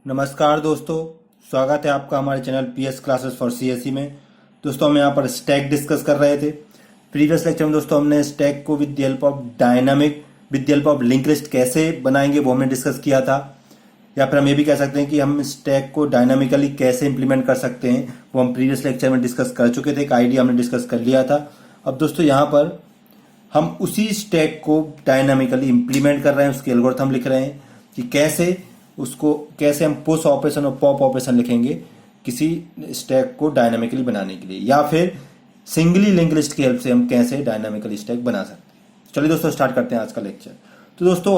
नमस्कार दोस्तों, स्वागत है आपका हमारे channel PS classes for CSE में। दोस्तों हम यहाँ पर स्टैक डिस्कस कर रहे थे। प्रीवियस लेक्चर में दोस्तों हमने स्टैक को with the help of dynamic with the help of link list कैसे बनाएंगे वो हमने डिस्कस किया था। या फिर हम ये भी कह सकते हैं कि हम स्टैक को डायनामिकली कैसे इंप्लीमेंट कर सकते हैं, वो हम प्रीवियस लेक्चर में डिस्कस कर चुके थे। एक आइडिया हमने डिस्कस कर लिया था। अब दोस्तों यहाँ पर हम उसी स्टैक को डायनामिकली इंप्लीमेंट कर रहे हैं, उसके एल्गोरिथम लिख रहे हैं कि कैसे हम पुश ऑपरेशन और पॉप ऑपरेशन लिखेंगे किसी स्टैक को डायनामिकली बनाने के लिए, या फिर सिंगली लिंक लिस्ट की हेल्प से हम कैसे डायनामिकली स्टैक बना सकते हैं। चलिए दोस्तों स्टार्ट करते हैं आज का लेक्चर। तो दोस्तों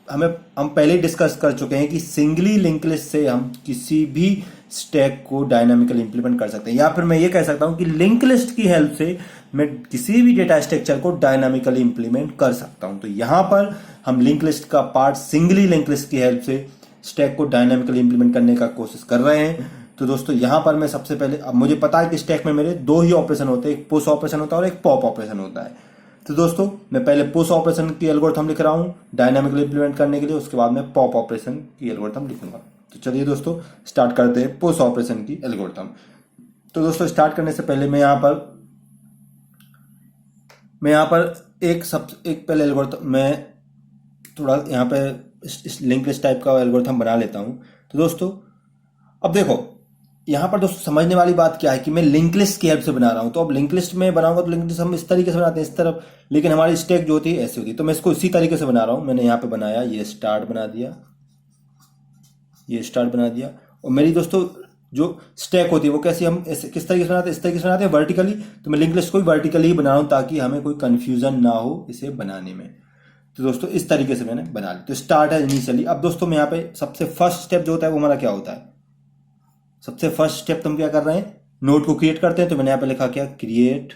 हम पहले ही डिस्कस कर चुके हैं कि सिंगली लिंक लिस्ट से हम किसी भी स्टैक को डायनामिकली इंप्लीमेंट कर सकते हैं, या फिर मैं ये कह सकता हूं कि लिंक लिस्ट की हेल्प से मैं किसी भी डेटा स्ट्रक्चर को डायनामिकली इंप्लीमेंट कर सकता हूं। तो यहां पर हम लिंक लिस्ट का पार्ट सिंगली लिंक लिस्ट की हेल्प से स्टैक को डायनामिकली इंप्लीमेंट करने का कोशिश कर रहे हैं। तो दोस्तों यहां पर मैं सबसे पहले, अब मुझे पता है कि स्टैक में मेरे दो ही ऑपरेशन होते हैं, एक पुश ऑपरेशन होता है और एक पॉप ऑपरेशन होता है। तो दोस्तों मैं पहले पुश ऑपरेशन की एल्गोरिथम लिख रहा हूं डायनामिकली इंप्लीमेंट करने के लिए, उसके बाद मैं पॉप ऑपरेशन की एल्गोरिथम लिखूंगा। तो चलिए दोस्तों स्टार्ट करते हैं पुश ऑपरेशन की एल्गोरिथम। तो दोस्तों स्टार्ट करने से पहले मैं यहाँ पर एक पहले एल्गोरिथम मैं थोड़ा यहाँ पे लिंक लिस्ट टाइप का एल्गोरिथम बना लेता हूँ। तो दोस्तों अब देखो यहाँ पर दोस्तों समझने वाली बात क्या है कि मैं लिंक लिस्ट की हेल्प से बना रहा हूँ। तो अब लिंक लिस्ट में बनाऊंगा तो लिंक लिस्ट हम इस तरीके से बनाते हैं इस तरफ, लेकिन हमारी स्टैक जो होती है ऐसी होती है। तो मैं इसको इसी तरीके से बना रहा हूँ। मैंने यहाँ पे बनाया, ये स्टार्ट बना दिया, ये स्टार्ट बना दिया। और मेरी दोस्तों जो स्टैक होती है वो कैसी हम किस तरीके से बनाते हैं, इस तरीके से बनाते हैं वर्टिकली। तो मैं लिंक लिस्ट को भी वर्टिकली ही बना रहा हूँ ताकि हमें कोई कंफ्यूजन ना हो इसे बनाने में। तो दोस्तों इस तरीके से मैंने बना लिया। तो स्टार्ट है इनिशियली। अब दोस्तों मैं यहाँ पे सबसे फर्स्ट स्टेप जो होता है वो हमारा क्या होता है, सबसे फर्स्ट स्टेप तो हम क्या कर रहे हैं, नोड को क्रिएट करते हैं। तो मैंने यहाँ पे लिखा क्या, क्रिएट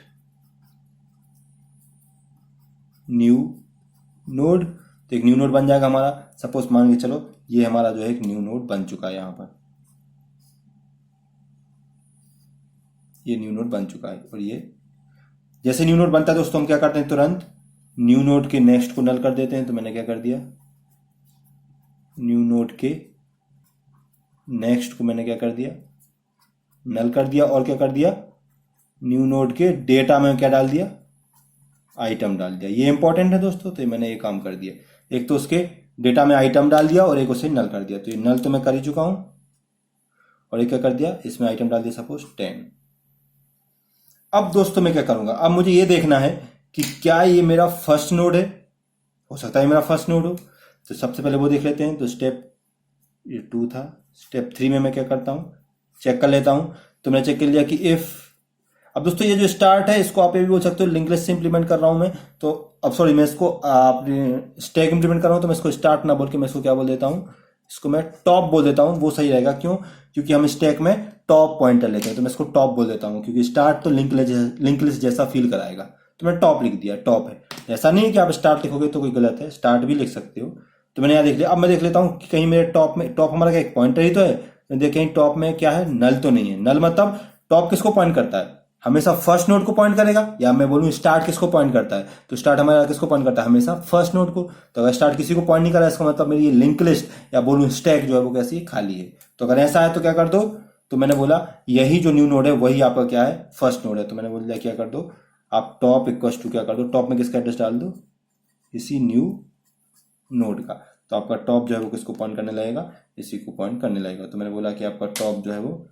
न्यू नोड। तो एक न्यू नोड बन जाएगा हमारा। सपोज मान के चलो ये हमारा जो है एक न्यू नोड बन चुका है। यहाँ पर ये न्यू नोड बन चुका है। और ये जैसे न्यू नोड बनता है दोस्तों हम क्या करते हैं, तुरंत न्यू नोड के नेक्स्ट को नल कर देते हैं। तो मैंने क्या कर दिया, न्यू नोड के नेक्स्ट को मैंने क्या कर दिया, नल कर दिया। और क्या कर दिया, न्यू नोड के डेटा में क्या डाल दिया, आइटम डाल दिया। ये इंपॉर्टेंट है दोस्तों। तो मैंने ये काम कर दिया, एक तो उसके डेटा में आइटम डाल दिया और एक उसे नल कर दिया। तो ये नल तो मैं कर ही चुका हूं। और एक क्या कर दिया, इसमें आइटम डाल दिया सपोज 10। अब दोस्तों मैं क्या करूंगा, अब मुझे ये देखना है कि क्या ये मेरा फर्स्ट नोड है, हो सकता है मेरा फर्स्ट नोड हो। तो सबसे पहले वो देख लेते हैं। तो स्टेप ये 2 था। स्टेप 3 में मैं क्या करता हूं, चेक कर लेता हूं। तो मैंने चेक कर लिया कि इफ, अब दोस्तों ये जो स्टार्ट है इसको आप ये भी बोल सकते हो लिंक लिस्ट से इंप्लीमेंट कर रहा हूं मैं। तो अब सॉरी, मैं इसको स्टैक इंप्लीमेंट कर रहा हूं। तो मैं इसको स्टार्ट ना बोल के मैं इसको क्या बोल देता हूं, इसको मैं टॉप बोल देता हूं। वो सही रहेगा, क्यों, क्योंकि हम स्टैक में टॉप पॉइंटर लेते हैं। तो मैं इसको टॉप बोल देता हूं, क्योंकि स्टार्ट तो लिंक लिस्ट जैसा फील कराएगा। तो मैं टॉप लिख दिया, टॉप है। ऐसा नहीं है कि आप स्टार्ट लिखोगे तो कोई गलत है, स्टार्ट भी लिख सकते हो। तो मैंने यहाँ देख लिया। अब मैं देख लेता हूँ कि कहीं मेरे टॉप में, टॉप हमारा क्या एक पॉइंटर ही तो है। मैं देख कहीं टॉप में क्या है, नल तो नहीं है। नल मतलब टॉप किसको पॉइंट करता है, हमेशा फर्स्ट नोड को पॉइंट करेगा। या मैं बोलूं स्टार्ट किसको पॉइंट करता है, तो स्टार्ट हमारा किसको पॉइंट करता है, हमेशा फर्स्ट नोड को। तो अगर स्टार्ट किसी को पॉइंट नहीं कर रहा है, इसका मतलब मेरी ये लिंक लिस्ट या बोलूं स्टैक जो है वो कैसी खाली है। तो अगर ऐसा है तो क्या कर दो, तो मैंने बोला यही जो न्यू नोड है वही आपका क्या है, फर्स्ट नोड है। तो मैंने बोल दिया क्या कर दो, आप टॉप इक्वल टू क्या कर दो, टॉप में किसका एड्रेस डाल दो, इसी न्यू नोड का। तो आपका टॉप जो है वो किसको पॉइंट करने लगेगा, इसी को पॉइंट करने लगेगा। तो मैंने बोला कि आपका टॉप जो है वो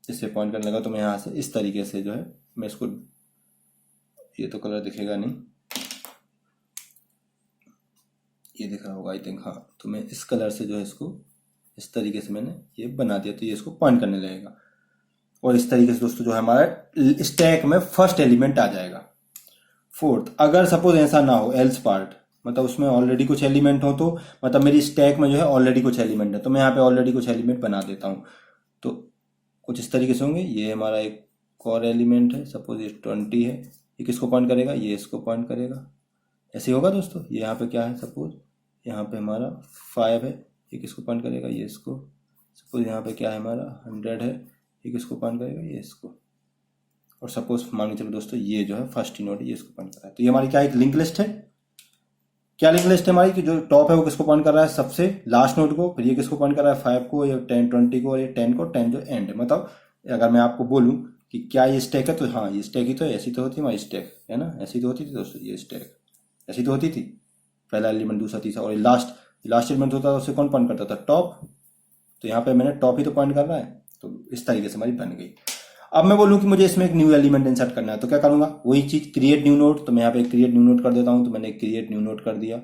इससे पॉइंट करने लगा। तो मैं यहाँ से इस तरीके से जो है मैं इसको, ये तो कलर दिखेगा नहीं, ये दिख रहा होगा आई थिंक, हाँ। तो मैं इस कलर से जो है इसको इस तरीके से मैंने ये बना दिया। तो ये इसको पॉइंट करने लगेगा। और इस तरीके से दोस्तों जो है हमारा स्टैक में फर्स्ट एलिमेंट आ जाएगा। फोर्थ, अगर सपोज ऐसा ना हो, एल्स पार्ट, मतलब उसमें ऑलरेडी कुछ एलिमेंट हो, तो मतलब मेरी स्टैक में जो है ऑलरेडी कुछ एलिमेंट है, तो मैं यहाँ पे ऑलरेडी कुछ एलिमेंट बना देता हूँ। तो कुछ इस तरीके से होंगे। ये हमारा एक और एलिमेंट है, सपोज ये 20 है। ये किसको पॉइंट करेगा, ये इसको पॉइंट करेगा। ऐसे होगा दोस्तों। ये यहाँ पे क्या है, सपोज यहाँ पे हमारा 5 है, ये किसको पॉइंट करेगा, ये इसको। सपोज यहाँ पे क्या है हमारा 100 है, ये किसको पॉइंट करेगा, ये इसको। और सपोज मान के चलो दोस्तों ये जो है फर्स्ट नोड है, ये इसको पॉइंट कर रहा है। तो ये हमारी क्या एक लिंक लिस्ट है, क्या लिंक लिस्ट है हमारी कि जो टॉप है वो किसको पॉइंट कर रहा है, सबसे लास्ट नोड को, फिर ये किसको पॉइंट कर रहा है 5 को, या 10 20 को, और ये 10 को, 10 जो एंड है। मतलब अगर मैं आपको बोलूं कि क्या ये स्टैक है, तो हाँ ये स्टैक ही तो है, ऐसी तो होती है हमारी स्टैक, है ना, ऐसी तो होती थी दोस्तों, ये स्टैक ऐसी तो होती थी, पहला एलिमेंट दूसरा तीसरा, और लास्ट एलिमेंट होता था उससे कौन पॉइंट करता था, टॉप। तो यहाँ पे मैंने टॉप ही तो पॉइंट कर रहा है, तो इस तरीके से हमारी बन गई। अब मैं बोलूं कि मुझे इसमें एक न्यू एलिमेंट इंसर्ट करना है, तो क्या करूंगा, वही चीज क्रिएट न्यू नोड। तो मैं यहाँ पे क्रिएट न्यू नोड कर देता हूँ, तो मैंने क्रिएट न्यू नोड कर दिया।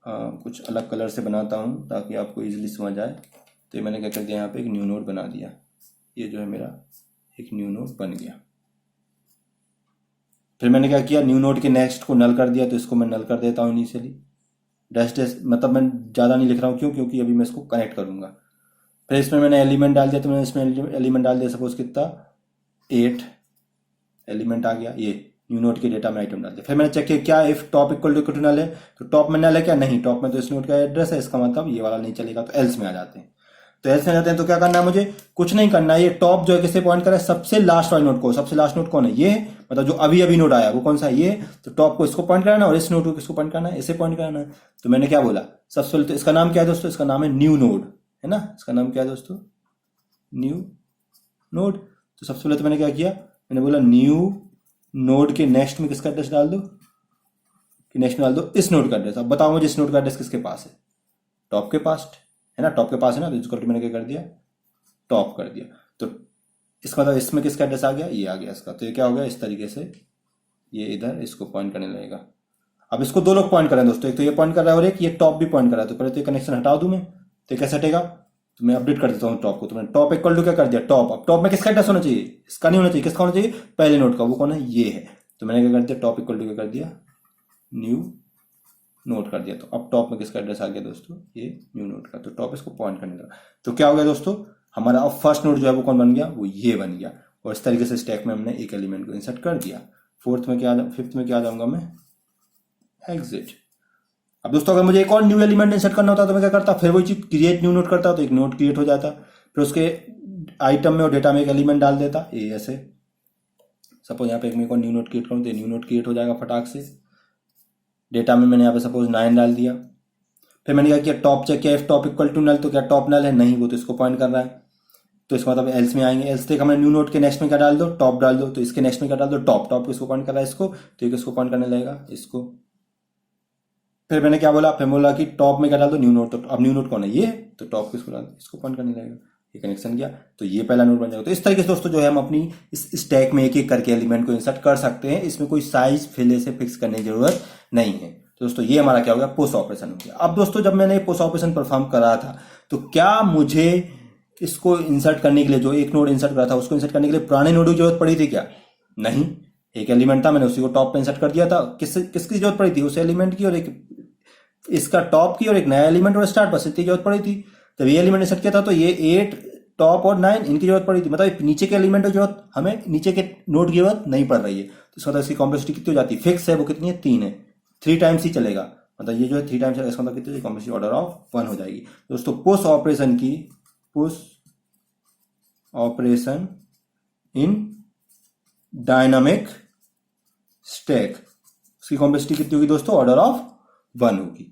कुछ अलग कलर से बनाता हूँ ताकि आपको इजीली समझ आए। तो ये मैंने क्या कर दिया, यहाँ पे एक न्यू नोड बना दिया। ये जो है मेरा एक न्यू नोड बन गया। फिर मैंने क्या किया, न्यू नोड के नेक्स्ट को नल कर दिया, तो इसको मैं नल कर देता हूँ इनिशियली। डैश डैश मतलब मैं ज़्यादा नहीं लिख रहा हूँ, क्यों, क्योंकि अभी मैं इसको कनेक्ट करूँगा। फिर इसमें मैंने एलिमेंट डाल दिया, तो मैंने इसमें एलिमेंट डाल दिया, सपोज कितना 8 एलिमेंट आ गया। ये न्यू नोड के डेटा में आइटम डाल दिया। फिर मैंने चेक किया क्या if top equal to null है, तो टॉप में नल है क्या, नहीं, टॉप में तो इस नोड का एड्रेस है, इसका मतलब ये वाला नहीं चलेगा, तो एल्स में आ जाते हैं। तो एल्स में जाते हैं, तो क्या करना है मुझे, कुछ नहीं करना है। ये टॉप जो है किससे पॉइंट कर रहा है, सबसे लास्ट वाले नोड को। सबसे लास्ट नोड कौन है, ये, मतलब जो अभी अभी नोड आया वो कौन सा है, ये। तो टॉप को इसको पॉइंट कराना, और इस नोड को किसको पॉइंट करना है, इसे पॉइंट कराना है। तो मैंने क्या बोला, सबसे पहले तो इसका नाम क्या है दोस्तों, इसका नाम है न्यू नोड, है ना, इसका नाम क्या है दोस्तों, न्यू नोड। तो सबसे पहले तो मैंने क्या किया, मैंने बोला न्यू नोड के नेक्स्ट में किसका एड्रेस डाल दो, कि नेक्स्ट में डाल दो इस नोड का एड्रेस। अब बताओ मुझे इस नोड का एड्रेस किसके पास है, टॉप के पास है ना, टॉप के पास है ना। तो इसको मैंने क्या कर दिया, टॉप कर दिया। तो इसका मतलब इसमें किसका एड्रेस आ गया, ये आ गया इसका। तो ये क्या हो गया, इस तरीके से ये इधर इसको पॉइंट करने लगेगा। अब इसको दो लोग पॉइंट कर रहे हैं दोस्तों, एक तो ये पॉइंट कर रहा है और एक ये टॉप भी पॉइंट कर रहा है। तो पहले तो ये कनेक्शन हटा दूं मैं, तो कैसे हटेगा, तो मैं अपडेट कर देता हूँ टॉप को। तो मैंने टॉप इक्वल टू क्या कर दिया, टॉप। अब टॉप में किसका एड्रेस होना चाहिए, इसका नहीं होना चाहिए, किसका होना चाहिए, पहले नोड का। वो कौन है, ये है। तो मैंने क्या कर दिया, टॉप इक्वल टू क्या कर दिया, न्यू नोट कर दिया। तो अब टॉप में किसका एड्रेस आ गया दोस्तों, ये न्यू नोड का। तो टॉप इसको पॉइंट करने लगा। तो क्या हो गया दोस्तों, हमारा अब फर्स्ट नोड जो है वो कौन बन गया, वो ये बन गया। और इस तरीके से स्टैक में हमने एक एलिमेंट को इंसर्ट कर दिया। फिफ्थ में क्या आ जाऊंगा मैं, एग्जिट। अब दोस्तों अगर मुझे एक और न्यू एलिमेंट इंसर्ट करना होता तो मैं क्या करता, फिर वही चीज क्रिएट न्यू नोड करता, तो एक नोड क्रिएट हो जाता। फिर उसके आइटम में और डेटा में एक एलिमेंट डाल देता, ये ऐसे। सपोज यहाँ पे एक मैं न्यू नोड क्रिएट करूँ तो न्यू नोड क्रिएट हो जाएगा फटाक से। डेटा में मैंने यहाँ पे सपोज 9 डाल दिया। फिर मैंने क्या किया, टॉप चेक किया, if top equal to null, तो क्या टॉप नल है, नहीं, वो तो इसको पॉइंट कर रहा है। तो इसका मतलब एल्स में आएंगे। एल्स तक हमें न्यू नोड के नेक्स्ट में क्या डाल दो, टॉप डाल दो। तो इसके नेक्स्ट में क्या डाल दो, टॉप। टॉप किसको पॉइंट कर रहा है, इसको। तो ये किसको पॉइंट करने लगेगा, इसको। फिर मैंने क्या बोला, फिर बोला कि टॉप में क्या डाल दो, न्यू नोड। तो अब न्यू नोड कौन है, ये। तो टॉप किसको डाल दो, इसको पॉइंट करने लगेगा। ये कनेक्शन गया, तो ये पहला नोड बन जाएगा। तो इस तरीके से दोस्तों जो है हम अपनी इस स्टैक में एक एक करके एलिमेंट को इंसर्ट कर सकते हैं। इसमें कोई साइज पहले से फिक्स करने की जरूरत नहीं है। तो दोस्तों ये हमारा क्या हो गया, पुश ऑपरेशन हो गया। अब दोस्तों जब मैंने पुश ऑपरेशन परफॉर्म करा था, तो क्या मुझे इसको इंसर्ट करने के लिए, जो एक नोड इंसर्ट करा था उसको इंसर्ट करने के लिए पुराने नोड की जरूरत पड़ी थी क्या, नहीं। एक एलिमेंट था, मैंने उसी को टॉप पे इंसर्ट कर दिया था। किसकी जरूरत पड़ी थी, उस एलिमेंट की, और एक इसका टॉप की, और एक नया एलिमेंट और स्टार्ट, बस इतनी जरूरत पड़ी थी। जब ये एलिमेंट इंसर्ट किया था तो ये 8 टॉप और 9 इनकी जरूरत पड़ी थी। मतलब नीचे के एलिमेंट की जरूरत, हमें नीचे के नोड की जरूरत नहीं पड़ रही है। तो इसका मतलब इसकी कॉम्प्लेक्सिटी कितनी हो जाती है, फिक्स है, वो कितनी है, 3 है। 3 टाइम्स ही चलेगा, मतलब ये जो है 3 टाइम्स, इसका मतलब कितनी कॉम्प्लेक्सिटी ऑर्डर ऑफ 1 हो जाएगी। दोस्तों push operation in dynamic stack, उसकी कॉम्प्लेक्सिटी कितनी होगी दोस्तों, ऑर्डर ऑफ 1 होगी।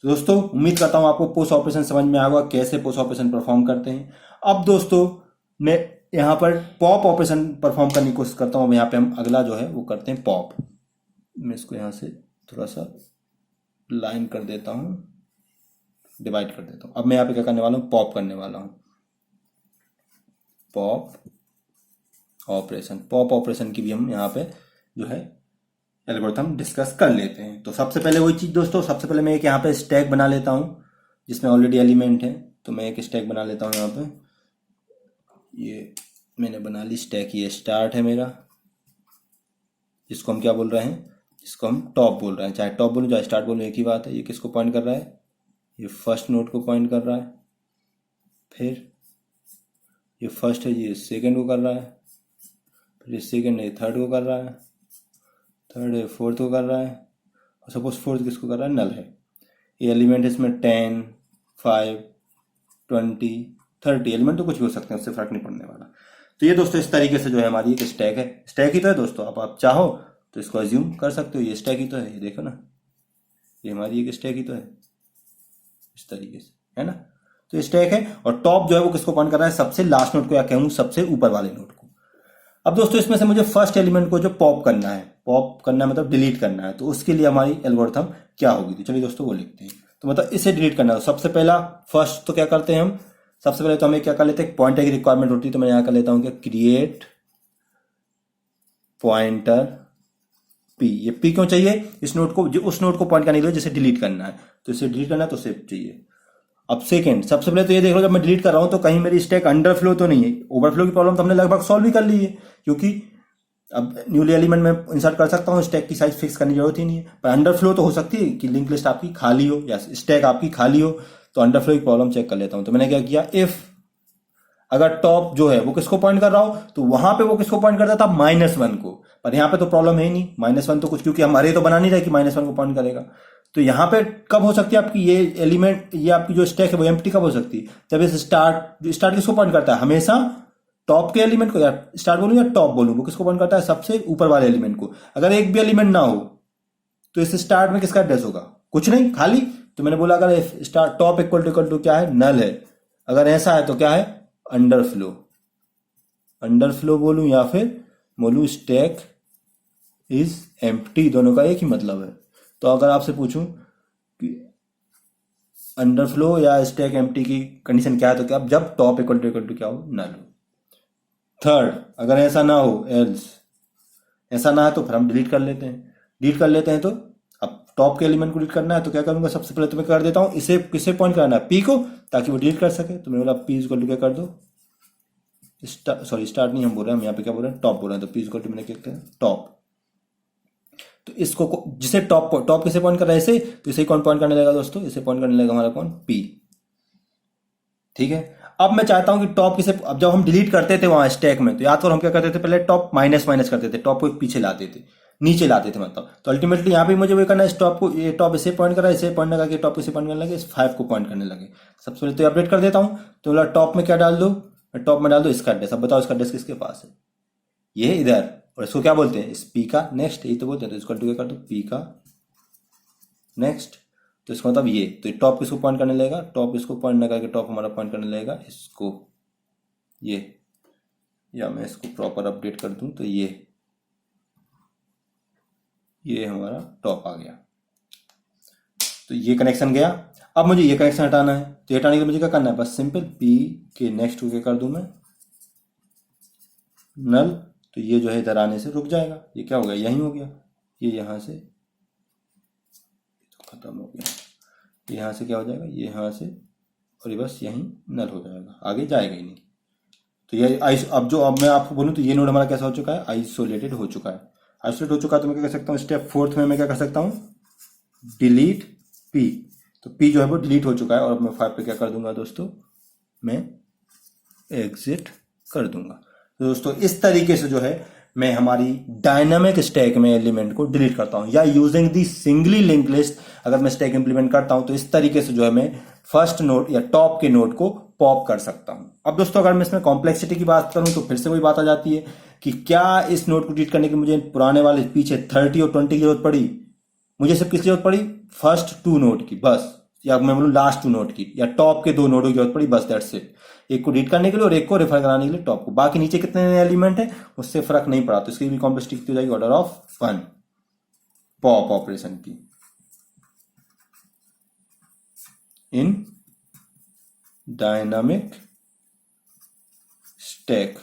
तो दोस्तों उम्मीद करता हूं आपको पुश ऑपरेशन समझ में आएगा, कैसे पुश ऑपरेशन परफॉर्म करते हैं। अब दोस्तों मैं यहां पर पॉप ऑपरेशन परफॉर्म करने की कोशिश करता हूं। यहां पे हम अगला जो है वो करते हैं पॉप। मैं इसको यहां से थोड़ा सा लाइन कर देता हूं, डिवाइड कर देता हूं। अब मैं यहां पे क्या करने वाला हूं, पॉप करने वाला हूं। पॉप ऑपरेशन की भी हम यहाँ पे जो है एल्गोरिथम डिस्कस कर लेते हैं। तो सबसे पहले वही चीज दोस्तों, सबसे पहले मैं एक यहाँ पे स्टैक बना लेता हूँ जिसमें ऑलरेडी एलिमेंट है। तो मैं एक स्टैक बना लेता हूँ यहाँ पे। ये मैंने बना ली स्टैक, ये स्टार्ट है मेरा, जिसको हम क्या बोल रहे हैं, जिसको हम टॉप बोल रहे हैं। चाहे टॉप बोलूँ चाहे स्टार्ट बोलूँ एक ही बात है। ये किसको पॉइंट कर रहा है, ये फर्स्ट नोड को पॉइंट कर रहा है। फिर ये फर्स्ट है, ये सेकेंड को कर रहा है। फिर ये सेकेंड है, थर्ड को कर रहा है। थर्ड है, फोर्थ को कर रहा है। और सपोज फोर्थ किसको कर रहा है, नल है। ये एलिमेंट है, इसमें 10, 5, 20, 30 एलिमेंट तो कुछ भी हो सकते हैं, उससे फर्क नहीं पड़ने वाला। तो ये दोस्तों इस तरीके से जो है हमारी एक स्टैक है। स्टैक ही तो है दोस्तों, अब आप चाहो तो इसको अज्यूम कर सकते हो, ये स्टैक ही तो है, ये देखो ना, ये हमारी एक स्टैक ही तो है, इस तरीके से, है ना। तो स्टैक है, और टॉप जो है वो किसको पॉइंट कर रहा है, सबसे लास्ट नोड को, या कहूँ सबसे ऊपर वाले नोड को। अब दोस्तों इसमें से मुझे फर्स्ट एलिमेंट को जो पॉप करना है, पॉप करना है मतलब डिलीट करना है, तो उसके लिए हमारी एल्गोरिथम क्या होगी, तो चलिए दोस्तों वो लिखते हैं। तो मतलब इसे डिलीट करना है, सबसे पहला फर्स्ट तो क्या करते हैं हम, सबसे पहले तो हमें क्या कर लेते हैं, पॉइंटर की रिक्वायरमेंट होती है, तो मैं यहां कर लेता हूं कि क्रिएट पॉइंटर पी। ये पी क्यों चाहिए, इस नोड को, जो उस नोड को पॉइंट करने के लिए जिसे डिलीट करना है, तो इसे डिलीट करना है तो सेव चाहिए। अब सेकंड, सबसे पहले तो ये देख लो, जब मैं डिलीट कर रहा हूं तो कहीं मेरी स्टैक अंडरफ्लो तो नहीं है। ओवरफ्लो की प्रॉब्लम तो हमने लगभग सॉल्व भी कर ली है, क्योंकि अब न्यूली एलिमेंट में इंसर्ट कर सकता हूं, स्टैक की साइज फिक्स करने की जरूरत ही नहीं है। पर अंडरफ्लो तो हो सकती है कि लिंक लिस्ट आपकी खाली हो या स्टैक आपकी खाली हो, तो अंडरफ्लो की प्रॉब्लम चेक कर लेता हूं। तो मैंने क्या किया, इफ अगर टॉप जो है वो किसको पॉइंट कर रहा हो, तो वहां पे वो किसको पॉइंट करता था, -1 को। पर यहाँ पे तो प्रॉब्लम है ही नहीं, -1 तो कुछ, क्योंकि हमारे तो बना नहीं रहे कि -1 को पॉइंट करेगा। तो यहाँ पे कब हो सकती है आपकी ये एलिमेंट, ये आपकी जो स्टैक है वो एम्प्टी कब हो सकती है, जब इस स्टार्ट किसको पॉइंट करता है, हमेशा टॉप के एलिमेंट को, या स्टार्ट बोलूं या टॉप बोलूं, वो किसको पॉइंट करता है, सबसे ऊपर वाले एलिमेंट को। अगर एक भी एलिमेंट ना हो तो इस स्टार्ट में किसका एड्रेस होगा, कुछ नहीं, खाली। तो मैंने बोला अगर स्टार्ट टॉप इक्वल टू क्या है, नल है। अगर ऐसा है तो क्या है, अंडरफ्लो। अंडरफ्लो बोलूं या फिर बोलूं स्टैक इज एम्प्टी, दोनों का एक ही मतलब है। तो अगर आपसे पूछूं कि अंडरफ्लो या स्टैक एम्प्टी की कंडीशन क्या है, तो क्या, जब टॉप इक्वल टू क्या हो, नल हो। थर्ड, अगर ऐसा ना हो, एल्स, ऐसा ना है तो फिर हम डिलीट कर लेते हैं। डिलीट कर लेते हैं तो अब टॉप के एलिमेंट को डिलीट करना है, तो क्या करूंगा, सबसे पहले तो मैं कर देता हूं, इसे किसे पॉइंट करना है, पी को, ताकि वो डिलीट कर सके। तो मैंने बोला पी इक्वल टू क्या कर दो, स्टार्ट नहीं हम बोल रहे हैं, हम यहाँ पे क्या बोल रहे हैं, टॉप बोल रहे हैं। तो पी इक्वल टू मैंने क्या किया, टॉप। तो इसको जिसे टॉप किसे पॉइंट कर रहा है, इसे, तो इसे कौन पॉइंट करने लगेगा दोस्तों, इसे पॉइंट करने लगेगा हमारा कौन, पी। ठीक है। अब मैं चाहता हूं कि टॉप किसे, अब जब हम डिलीट करते थे वहां स्टैक में, तो याद करो हम क्या करते थे, पहले टॉप माइनस करते थे, टॉप को एक पीछे लाते थे, नीचे लाते थे मतलब। तो अल्टीमेटली यहाँ पे मुझे वो करना है, इस टॉप को, ये टॉप इसे पॉइंट करा, इसे पॉइंट लगा के टॉप इसे पॉइंट करने लगे, इस 5 को पॉइंट करने लगे। सबसे पहले तो अपडेट कर देता हूं, तो बोला टॉप में क्या डाल दो, टॉप में डाल दो इसका एड्रेस। अब बताओ इसका एड्रेस किसके पास है, ये इधर, और इसको क्या बोलते हैं, इस पी का नेक्स्ट, यही तो बोलते हैं। तो इसको क्या कर दो, पी का नेक्स्ट, तो इसका मतलब ये, तो टॉप किसको पॉइंट करने लगेगा, टॉप इसको पॉइंट न करके टॉप हमारा पॉइंट करने लगेगा इसको, ये, या मैं इसको प्रॉपर अपडेट कर दूं तो ये हमारा टॉप आ गया। तो ये कनेक्शन गया। अब मुझे ये कनेक्शन हटाना है, तो हटाने के लिए मुझे क्या करना है, बस सिंपल पी के नेक्स्ट को क्या कर दूं मैं, नल। तो ये जो है इधर आने से रुक जाएगा, ये क्या हो गया, यहीं हो गया, ये यहां से तो खत्म हो गया, ये यहां से क्या हो जाएगा, ये यहां से, और ये बस यहीं नल हो जाएगा, आगे जाएगा ही नहीं। तो ये अब मैं आपको बोलूं तो ये नोड हमारा कैसा हो चुका है, आइसोलेटेड हो चुका है। आइसोलेट हो चुका है, तो मैं क्या कर सकता हूँ, स्टेप 4 में मैं क्या कर सकता हूँ, डिलीट पी। तो पी जो है वो डिलीट हो चुका है, और अब मैं 5 पे क्या कर दूंगा दोस्तों, मैं एग्जिट कर दूंगा। तो दोस्तों इस तरीके से जो है मैं हमारी डायनामिक स्टैक में एलिमेंट को डिलीट करता हूं, या using the singly link list अगर मैं स्टैक इंप्लीमेंट करता हूं, तो इस तरीके से जो है मैं फर्स्ट नोड या टॉप के नोड को पॉप कर सकता हूं। अब दोस्तों अगर मैं इसमें कॉम्प्लेक्सिटी की बात करूं, तो फिर से वही बात आ जाती है कि क्या इस नोड को डिलीट करने की मुझे पुराने वाले पीछे 30 और 20 की जरूरत पड़ी, मुझे सिर्फ किसकी जरूरत पड़ी, फर्स्ट 2 नोड की बस, या मैं बोलूं लास्ट 2 नोड की, या टॉप के 2 नोडों की जरूरत पड़ी, बस दैट्स इट। एक को डिलीट करने के लिए और एक को रेफर कराने के लिए टॉप को, बाकी नीचे कितने एलिमेंट है उससे फर्क नहीं पड़ा। तो इसकी भी कॉम्प्लेक्सिटी कितनी हो जाएगी, ऑर्डर ऑफ 1 पॉप ऑपरेशन की इन डायनामिक स्टैक।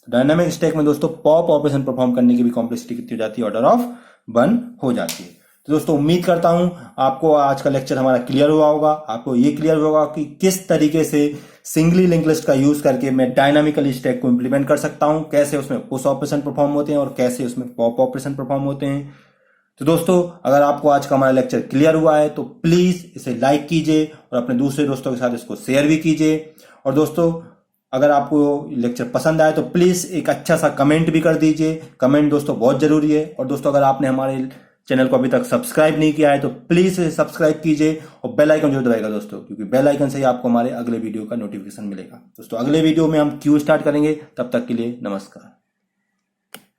डायनामिक स्टैक में दोस्तों पॉप ऑपरेशन परफॉर्म करने की भी कॉम्प्लेक्सिटी कितनी हो जाती है, ऑर्डर ऑफ 1 हो जाती है। तो दोस्तों उम्मीद करता हूं आपको आज का लेक्चर हमारा क्लियर हुआ होगा, आपको ये क्लियर होगा कि किस तरीके से सिंगली लिंक लिस्ट का यूज करके मैं डायनामिकली स्टैक को इंप्लीमेंट कर सकता हूं, कैसे उसमें पुश ऑपरेशन परफॉर्म होते हैं और कैसे उसमें पॉप ऑपरेशन परफॉर्म होते हैं। तो दोस्तों अगर आपको आज का हमारा लेक्चर क्लियर हुआ है तो प्लीज इसे लाइक कीजिए और अपने दूसरे दोस्तों के साथ इसको शेयर भी कीजिए। और दोस्तों अगर आपको लेक्चर पसंद आए तो प्लीज एक अच्छा सा कमेंट भी कर दीजिए, कमेंट दोस्तों बहुत जरूरी है। और दोस्तों अगर आपने हमारे चैनल को अभी तक सब्सक्राइब नहीं किया है तो प्लीज सब्सक्राइब कीजिए और बेल आइकन जरूर दबाइएगा दोस्तों, क्योंकि बेल आइकन से ही आपको हमारे अगले वीडियो का नोटिफिकेशन मिलेगा। दोस्तों अगले वीडियो में हम क्यू स्टार्ट करेंगे, तब तक के लिए नमस्कार।